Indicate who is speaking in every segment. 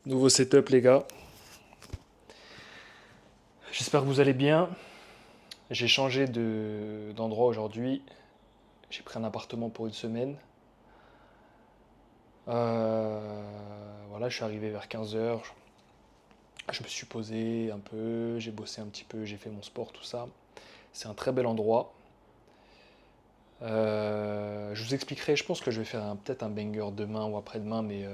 Speaker 1: Nouveau setup les gars. J'espère que vous allez bien. J'ai changé d'endroit aujourd'hui. J'ai pris un appartement pour une semaine. Voilà, je suis arrivé vers 15 heures. Je me suis posé un peu, j'ai bossé un petit peu, j'ai fait mon sport, tout ça. C'est un très bel endroit. Je vous expliquerai, je pense que je vais faire peut-être un banger demain ou après-demain, mais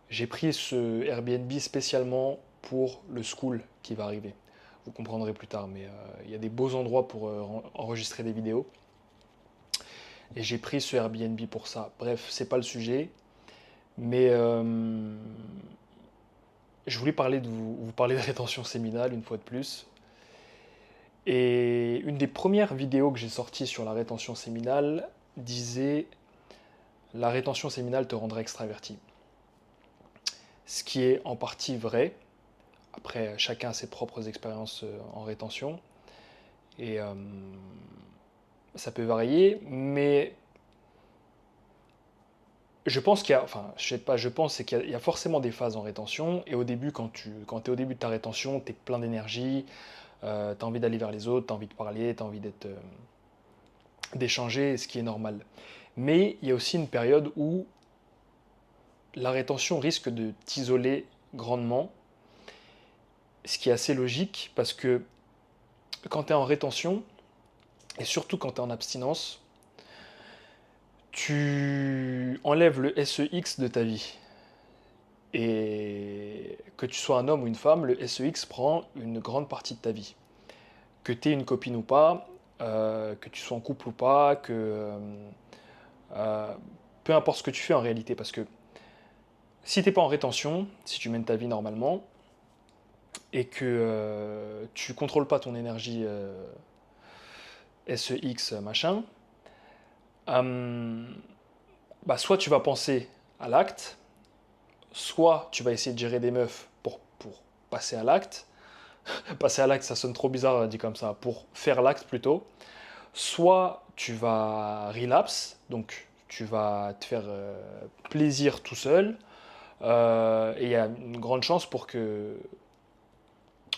Speaker 1: j'ai pris ce Airbnb spécialement pour le school qui va arriver. Vous comprendrez plus tard, mais il y a des beaux endroits pour enregistrer des vidéos. Et j'ai pris ce Airbnb pour ça. Bref, c'est pas le sujet, mais je voulais vous parler de rétention séminale une fois de plus. Et une des premières vidéos que j'ai sorties sur la rétention séminale disait la rétention séminale te rendra extraverti. Ce qui est en partie vrai. Après, chacun a ses propres expériences en rétention. Et ça peut varier, mais je pense qu'il y a, enfin, je sais pas, je pense c'est qu'il y a forcément des phases en rétention. Et au début, quand tu es au début de ta rétention, tu es plein d'énergie, tu as envie d'aller vers les autres, tu as envie de parler, tu as envie d'échanger, ce qui est normal. Mais il y a aussi une période où la rétention risque de t'isoler grandement, ce qui est assez logique parce que quand tu es en rétention, et surtout quand tu es en abstinence, tu enlèves le SEX de ta vie. Et que tu sois un homme ou une femme, le SEX prend une grande partie de ta vie. Que tu aies une copine ou pas, que tu sois en couple ou pas, euh, peu importe ce que tu fais en réalité, parce que si tu n'es pas en rétention, si tu mènes ta vie normalement, et que tu contrôles pas ton énergie SEX machin, euh, bah soit tu vas penser à l'acte, soit tu vas essayer de gérer des meufs pour passer à l'acte. Passer à l'acte, ça sonne trop bizarre dit comme ça, pour faire l'acte plutôt. Soit tu vas relapse, donc tu vas te faire plaisir tout seul, et il y a une grande chance pour que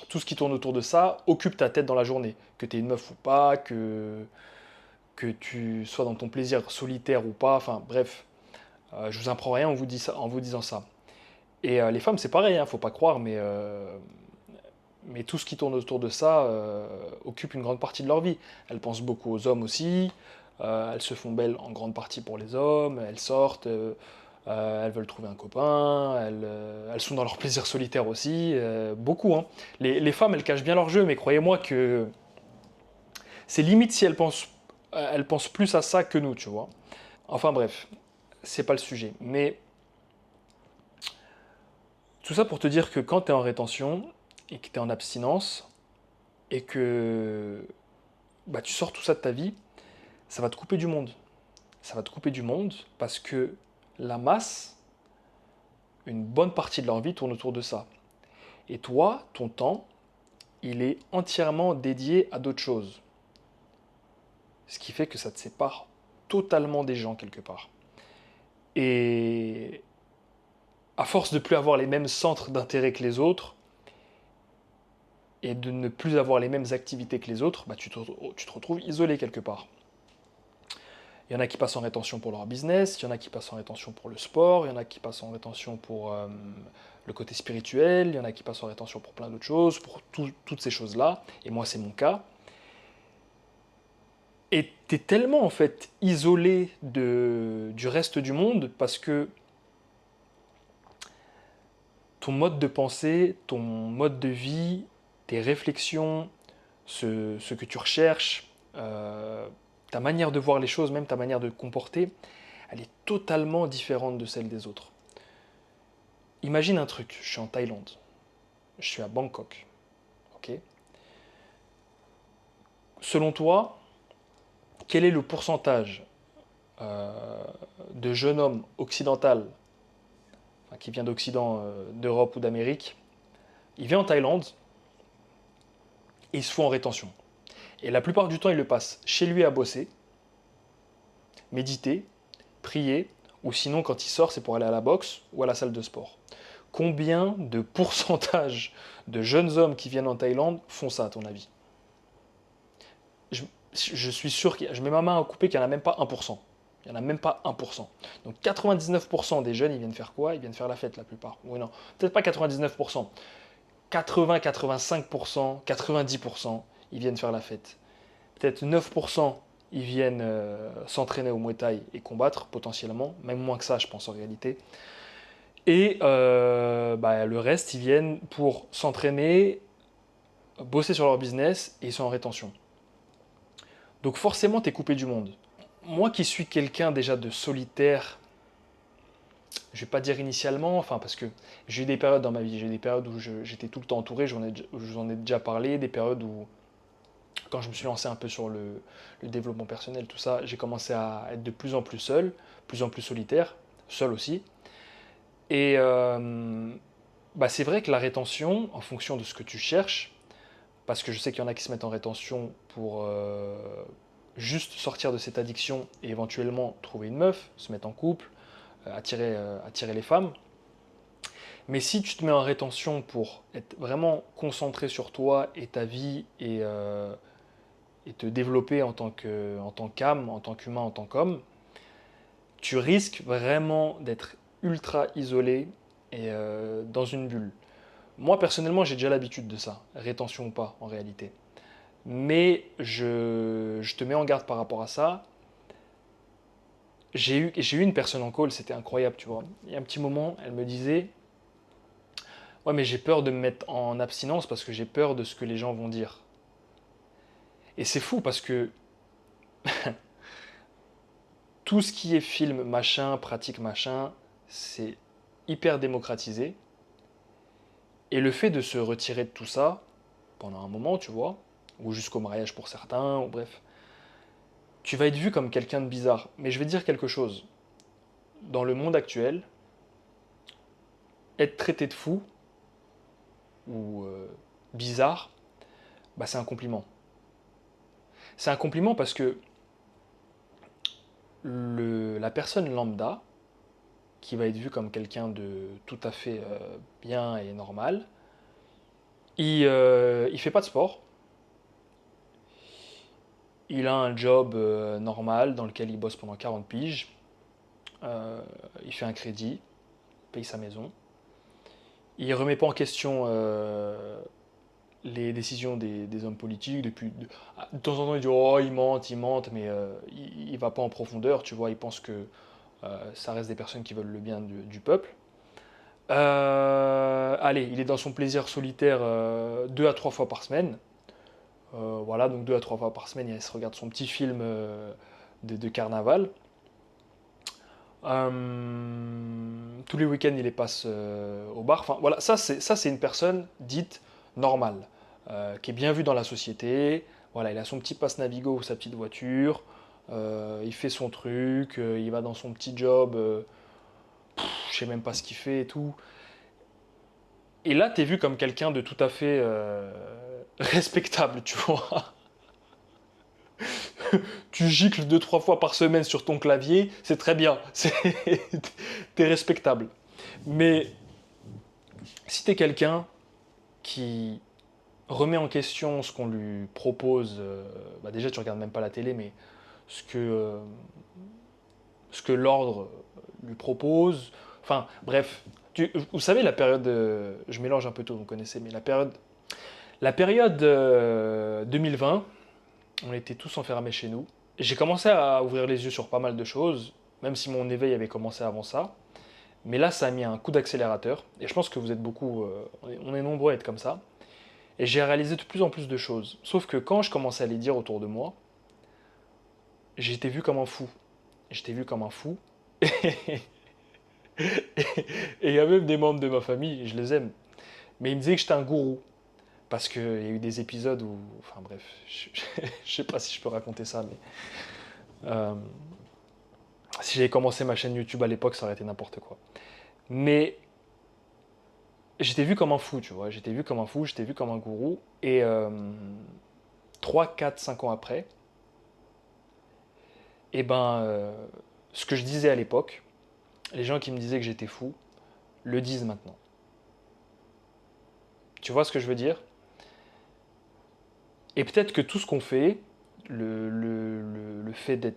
Speaker 1: tout ce qui tourne autour de ça occupe ta tête dans la journée. Que tu es une meuf ou pas, que tu sois dans ton plaisir solitaire ou pas, enfin bref, je vous apprends rien en vous disant ça. Et les femmes, c'est pareil, hein, faut pas croire, mais tout ce qui tourne autour de ça occupe une grande partie de leur vie. Elles pensent beaucoup aux hommes aussi, elles se font belles en grande partie pour les hommes, elles sortent, elles veulent trouver un copain, elles sont dans leur plaisir solitaire aussi, beaucoup. Hein. Les femmes, elles cachent bien leur jeu, mais croyez-moi que c'est limite si elles pensent plus à ça que nous, tu vois. Enfin bref, c'est pas le sujet. Mais tout ça pour te dire que quand tu es en rétention et que tu es en abstinence et que bah, tu sors tout ça de ta vie, ça va te couper du monde. Ça va te couper du monde parce que la masse, une bonne partie de leur vie tourne autour de ça. Et toi, ton temps, il est entièrement dédié à d'autres choses. Ce qui fait que ça te sépare totalement des gens quelque part. Et à force de plus avoir les mêmes centres d'intérêt que les autres et de ne plus avoir les mêmes activités que les autres, bah tu te retrouves isolé quelque part. Il y en a qui passent en rétention pour leur business, il y en a qui passent en rétention pour le sport, il y en a qui passent en rétention pour le côté spirituel, il y en a qui passent en rétention pour plein d'autres choses, pour toutes ces choses-là. Et moi, c'est mon cas. Et tu es tellement en fait isolé du reste du monde parce que ton mode de pensée, ton mode de vie, tes réflexions, ce que tu recherches, ta manière de voir les choses, même ta manière de te comporter, elle est totalement différente de celle des autres. Imagine un truc, je suis en Thaïlande, je suis à Bangkok, ok. Selon toi, quel est le pourcentage euh, de jeunes hommes occidental, enfin, qui vient d'Occident, d'Europe ou d'Amérique, il vient en Thaïlande et il se fout en rétention. Et la plupart du temps, il le passe chez lui à bosser, méditer, prier, ou sinon, quand il sort, c'est pour aller à la boxe ou à la salle de sport. Combien de pourcentage de jeunes hommes qui viennent en Thaïlande font ça, à ton avis? je, je suis sûr, je mets ma main à couper qu'il n'y en a même pas 1%. Il n'y en a même pas 1%. Donc 99% des jeunes, ils viennent faire quoi? Ils viennent faire la fête la plupart. Oui, non, peut-être pas 99%. 80, 85%, 90%, ils viennent faire la fête. Peut-être 9%, ils viennent s'entraîner au Muay Thai et combattre potentiellement, même moins que ça, je pense en réalité. Et le reste, ils viennent pour s'entraîner, bosser sur leur business et ils sont en rétention. Donc forcément, tu es coupé du monde. Moi qui suis quelqu'un déjà de solitaire, je vais pas dire initialement, enfin parce que j'ai eu des périodes dans ma vie, j'ai eu des périodes où j'étais tout le temps entouré, je vous en ai déjà parlé, des périodes où quand je me suis lancé un peu sur le développement personnel, tout ça, j'ai commencé à être de plus en plus seul, de plus en plus solitaire, seul aussi. Et c'est vrai que la rétention, en fonction de ce que tu cherches, parce que je sais qu'il y en a qui se mettent en rétention pour juste sortir de cette addiction et éventuellement trouver une meuf, se mettre en couple, attirer les femmes. Mais si tu te mets en rétention pour être vraiment concentré sur toi et ta vie et te développer en tant qu'âme, en tant qu'humain, en tant qu'homme, tu risques vraiment d'être ultra isolé et dans une bulle. Moi, personnellement, j'ai déjà l'habitude de ça, rétention ou pas, en réalité. Mais je te mets en garde par rapport à ça. J'ai eu une personne en call, c'était incroyable, tu vois. Il y a un petit moment, elle me disait, ouais, mais j'ai peur de me mettre en abstinence parce que j'ai peur de ce que les gens vont dire. Et c'est fou parce que tout ce qui est film, machin, pratique, machin, c'est hyper démocratisé. Et le fait de se retirer de tout ça, pendant un moment, tu vois, ou jusqu'au mariage pour certains, ou bref, tu vas être vu comme quelqu'un de bizarre. Mais je vais te dire quelque chose. Dans le monde actuel, être traité de fou ou bizarre, c'est un compliment. C'est un compliment parce que la personne lambda, qui va être vue comme quelqu'un de tout à fait bien et normal, il fait pas de sport, il a un job normal dans lequel il bosse pendant 40 piges, il fait un crédit, paye sa maison, il remet pas en question les décisions des hommes politiques. De temps en temps, il dit oh, ils mentent, mais il va pas en profondeur, tu vois. Il pense que ça reste des personnes qui veulent le bien du peuple. Allez, il est dans son plaisir solitaire 2 à 3 fois par semaine. Voilà, donc 2 à 3 fois par semaine, il se regarde son petit film de carnaval. Tous les week-ends, il les passe au bar. Enfin, voilà, ça c'est une personne dite normale, qui est bien vue dans la société. Voilà, il a son petit passe Navigo ou sa petite voiture. Il fait son truc, il va dans son petit job. Je sais même pas ce qu'il fait et tout. Et là, t'es vu comme quelqu'un de tout à fait respectable, tu vois. Tu gicles 2 3 fois par semaine sur ton clavier, c'est très bien. T'es respectable. Mais si t'es quelqu'un qui remet en question ce qu'on lui propose, déjà tu regardes même pas la télé, mais ce que l'ordre lui propose, enfin bref, vous savez la période, je mélange un peu tout, vous connaissez, mais la période 2020, on était tous enfermés chez nous. J'ai commencé à ouvrir les yeux sur pas mal de choses, même si mon éveil avait commencé avant ça. Mais là, ça a mis un coup d'accélérateur. Et je pense que vous êtes beaucoup, on est nombreux à être comme ça. Et j'ai réalisé de plus en plus de choses. Sauf que quand je commençais à les dire autour de moi, j'étais vu comme un fou. J'étais vu comme un fou. Et il y a même des membres de ma famille, je les aime, mais ils me disaient que j'étais un gourou. Parce qu'il y a eu des épisodes où. Enfin bref, je sais pas si je peux raconter ça, mais. euh, si j'avais commencé ma chaîne YouTube à l'époque, ça aurait été n'importe quoi. Mais j'étais vu comme un fou, tu vois. J'étais vu comme un fou, j'étais vu comme un gourou. Et 3, 4, 5 ans après, et ce que je disais à l'époque, les gens qui me disaient que j'étais fou, le disent maintenant. Tu vois ce que je veux dire? Et peut-être que tout ce qu'on fait, le fait de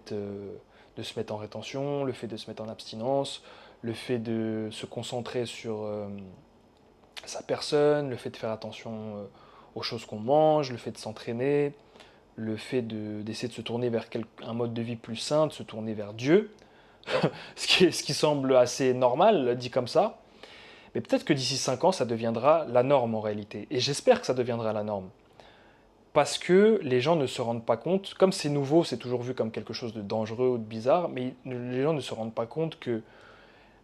Speaker 1: se mettre en rétention, le fait de se mettre en abstinence, le fait de se concentrer sur sa personne, le fait de faire attention aux choses qu'on mange, le fait de s'entraîner, le fait d'essayer de se tourner vers un mode de vie plus sain, de se tourner vers Dieu, ce qui semble assez normal dit comme ça, mais peut-être que d'ici 5 ans, ça deviendra la norme en réalité. Et j'espère que ça deviendra la norme. Parce que les gens ne se rendent pas compte, comme c'est nouveau, c'est toujours vu comme quelque chose de dangereux ou de bizarre, mais les gens ne se rendent pas compte que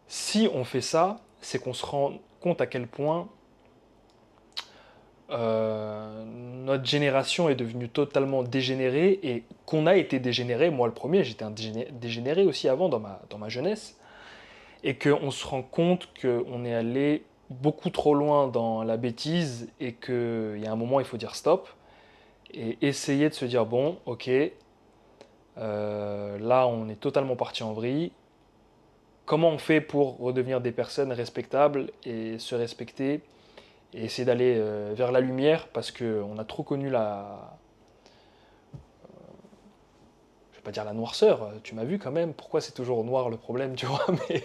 Speaker 1: si on fait ça, c'est qu'on se rend compte à quel point notre génération est devenue totalement dégénérée et qu'on a été dégénéré, moi le premier, j'étais un dégénéré aussi avant dans ma jeunesse, et qu'on se rend compte qu'on est allé beaucoup trop loin dans la bêtise et qu'il y a un moment il faut dire stop et essayer de se dire bon ok, là on est totalement parti en vrille, comment on fait pour redevenir des personnes respectables et se respecter et essayer d'aller vers la lumière parce qu'on a trop connu je vais pas dire la noirceur, tu m'as vu quand même, pourquoi c'est toujours noir le problème, tu vois, mais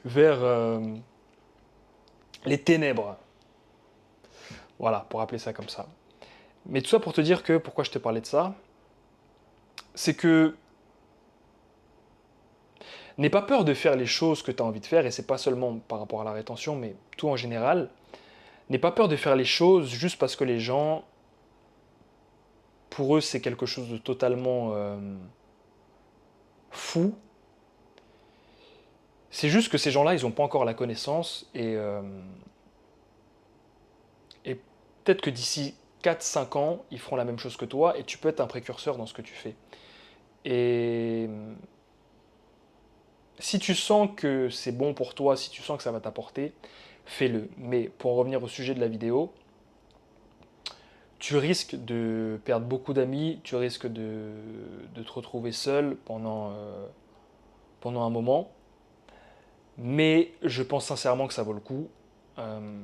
Speaker 1: vers les ténèbres, voilà, pour appeler ça comme ça. Mais tout ça pour te dire que, pourquoi je te parlais de ça, c'est que n'aie pas peur de faire les choses que tu as envie de faire, et c'est pas seulement par rapport à la rétention, mais tout en général, n'aie pas peur de faire les choses juste parce que les gens, pour eux, c'est quelque chose de totalement fou. C'est juste que ces gens-là, ils n'ont pas encore la connaissance et peut-être que d'ici 4 5 ans, ils feront la même chose que toi et tu peux être un précurseur dans ce que tu fais. Et si tu sens que c'est bon pour toi, si tu sens que ça va t'apporter, fais-le. Mais pour en revenir au sujet de la vidéo, tu risques de perdre beaucoup d'amis, tu risques de te retrouver seul pendant un moment. Mais je pense sincèrement que ça vaut le coup. Euh,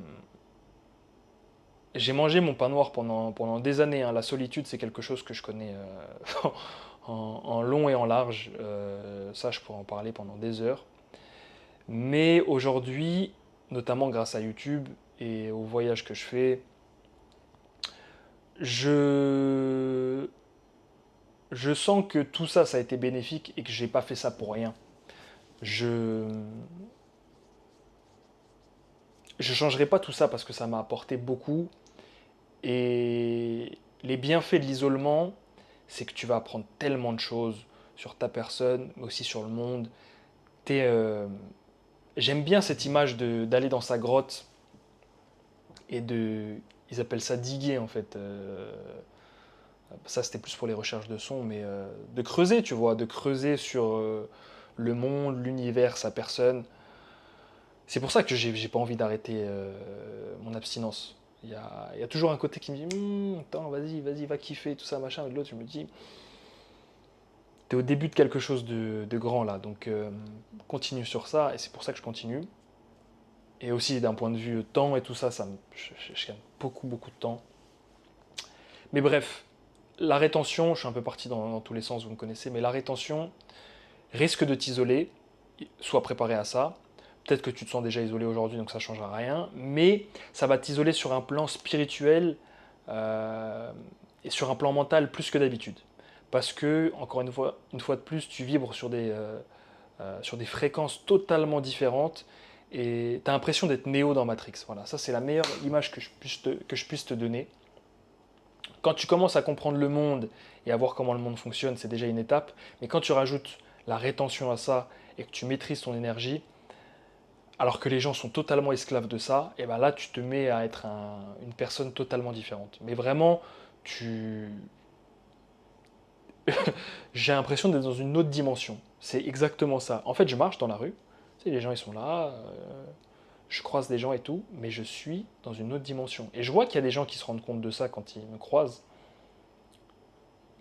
Speaker 1: j'ai mangé mon pain noir pendant des années, hein. La solitude, c'est quelque chose que je connais en long et en large. Ça, je pourrais en parler pendant des heures. Mais aujourd'hui, notamment grâce à YouTube et aux voyages que je fais, je, je sens que tout ça, ça a été bénéfique et que j'ai pas fait ça pour rien. Je je changerai pas tout ça parce que ça m'a apporté beaucoup. Et les bienfaits de l'isolement, c'est que tu vas apprendre tellement de choses sur ta personne, mais aussi sur le monde. T'es, j'aime bien cette image d'aller dans sa grotte et ils appellent ça diguer en fait. Ça c'était plus pour les recherches de son, mais de creuser, tu vois, de creuser sur le monde, l'univers, sa personne. C'est pour ça que j'ai pas envie d'arrêter mon abstinence. Il y a toujours un côté qui me dit attends, vas-y, va kiffer, tout ça, machin. Et de l'autre, je me dis t'es au début de quelque chose de grand là, donc continue sur ça, et c'est pour ça que je continue. Et aussi d'un point de vue temps et tout ça, je gagne beaucoup de temps. Mais bref, la rétention, je suis un peu parti dans tous les sens, vous me connaissez, mais la rétention risque de t'isoler, sois préparé à ça. Peut-être que tu te sens déjà isolé aujourd'hui, donc ça ne changera rien, mais ça va t'isoler sur un plan spirituel euh, et sur un plan mental plus que d'habitude. Parce que, encore une fois de plus, tu vibres sur des fréquences totalement différentes et tu as l'impression d'être Néo dans Matrix. Voilà, ça c'est la meilleure image que je puisse te donner. Quand tu commences à comprendre le monde et à voir comment le monde fonctionne, c'est déjà une étape. Mais quand tu rajoutes la rétention à ça et que tu maîtrises ton énergie, alors que les gens sont totalement esclaves de ça, et ben là tu te mets à être une personne totalement différente. Mais vraiment, tu... j'ai l'impression d'être dans une autre dimension. C'est exactement ça. En fait, je marche dans la rue, tu sais, les gens ils sont là, je croise des gens et tout, mais je suis dans une autre dimension. Et je vois qu'il y a des gens qui se rendent compte de ça quand ils me croisent.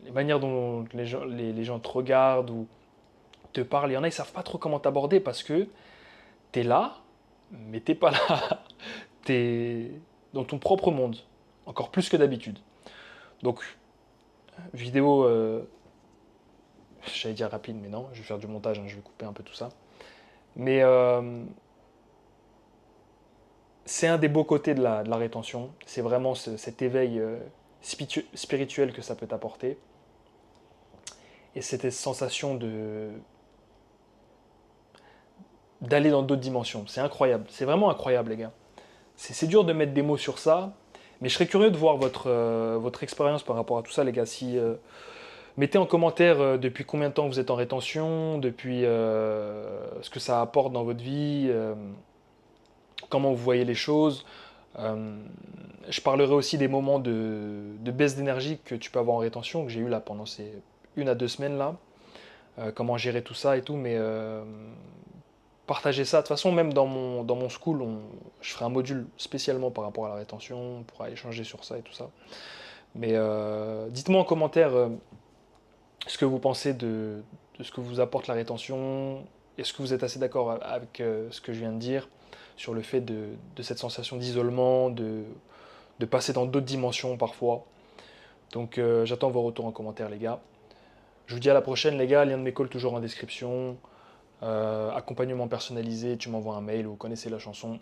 Speaker 1: Les manières dont les gens te regardent ou te parlent, il y en a, ils savent pas trop comment t'aborder parce que t'es là, mais t'es pas là. T'es dans ton propre monde, encore plus que d'habitude. Donc, vidéo, j'allais dire rapide, mais non, je vais faire du montage, hein, je vais couper un peu tout ça. Mais c'est un des beaux côtés de la rétention, c'est vraiment cet éveil spirituel que ça peut t'apporter. Et cette sensation d'aller dans d'autres dimensions. C'est incroyable, c'est vraiment incroyable les gars. C'est dur de mettre des mots sur ça, mais je serais curieux de voir votre expérience par rapport à tout ça les gars. Si, mettez en commentaire depuis combien de temps vous êtes en rétention, depuis ce que ça apporte dans votre vie, comment vous voyez les choses. Euh, je parlerai aussi des moments de baisse d'énergie que tu peux avoir en rétention, que j'ai eu là pendant ces 1 à 2 semaines là. Comment gérer tout ça et tout, mais partager ça. De toute façon, même dans mon school, je ferai un module spécialement par rapport à la rétention, on pourra échanger sur ça et tout ça. Mais dites-moi en commentaire ce que vous pensez de ce que vous apporte la rétention. Est-ce que vous êtes assez d'accord avec ce que je viens de dire sur le fait de cette sensation d'isolement, de passer dans d'autres dimensions parfois. Donc j'attends vos retours en commentaire les gars. Je vous dis à la prochaine les gars, lien de mes calls toujours en description. Accompagnement personnalisé, tu m'envoies un mail, vous connaissez la chanson.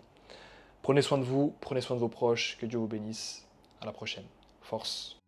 Speaker 1: Prenez soin de vous, prenez soin de vos proches, que Dieu vous bénisse. À la prochaine. Force.